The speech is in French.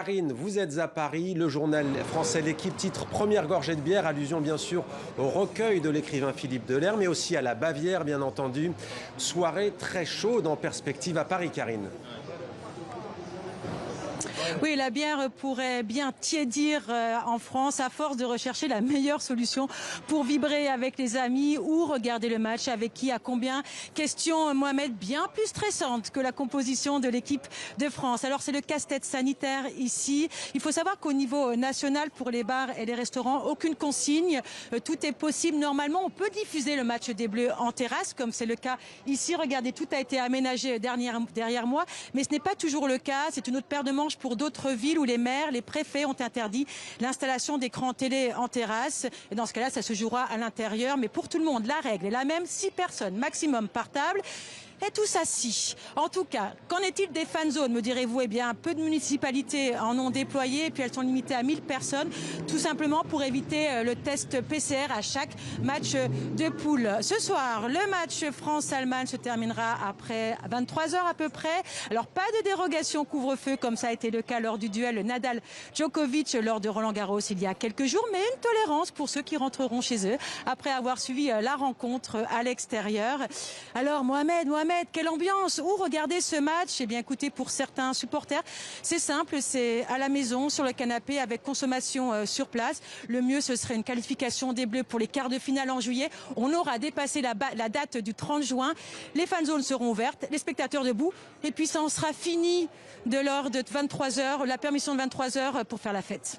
Karine, vous êtes à Paris, le journal français L'Équipe titre Première gorgée de bière, allusion bien sûr au recueil de l'écrivain Philippe Delerme, mais aussi à la Bavière bien entendu. Soirée très chaude en perspective à Paris, Karine. Oui, la bière pourrait bien tiédir en France à force de rechercher la meilleure solution pour vibrer avec les amis ou regarder le match avec qui, à combien. Question, Mohamed, bien plus stressante que la composition de l'équipe de France. Alors c'est le casse-tête sanitaire ici. Il faut savoir qu'au niveau national, pour les bars et les restaurants, aucune consigne. Tout est possible. Normalement, on peut diffuser le match des Bleus en terrasse, comme c'est le cas ici. Regardez, tout a été aménagé derrière moi, mais ce n'est pas toujours le cas. C'est une autre paire de manches pour d'autres villes où les maires, les préfets ont interdit l'installation d'écrans télé en terrasse. Et dans ce cas-là, ça se jouera à l'intérieur. Mais pour tout le monde, la règle est la même, 6 personnes maximum par table. Et tous assis. En tout cas, qu'en est-il des fan zones, me direz-vous? Eh bien, peu de municipalités en ont déployé et puis elles sont limitées à 1000 personnes, tout simplement pour éviter le test PCR à chaque match de poule. Ce soir, le match France-Allemagne se terminera après 23 heures à peu près. Alors, pas de dérogation couvre-feu comme ça a été le cas lors du duel Nadal-Djokovic lors de Roland-Garros il y a quelques jours, mais une tolérance pour ceux qui rentreront chez eux après avoir suivi la rencontre à l'extérieur. Alors, Mohamed, quelle ambiance! Où regarder ce match? Eh bien, écoutez, pour certains supporters, c'est simple, c'est à la maison, sur le canapé, avec consommation sur place. Le mieux, ce serait une qualification des Bleus pour les quarts de finale en juillet. On aura dépassé la date du 30 juin. Les fan zones seront ouvertes, les spectateurs debout, et puis ça en sera fini de l'heure de 23 h, la permission de 23 h pour faire la fête.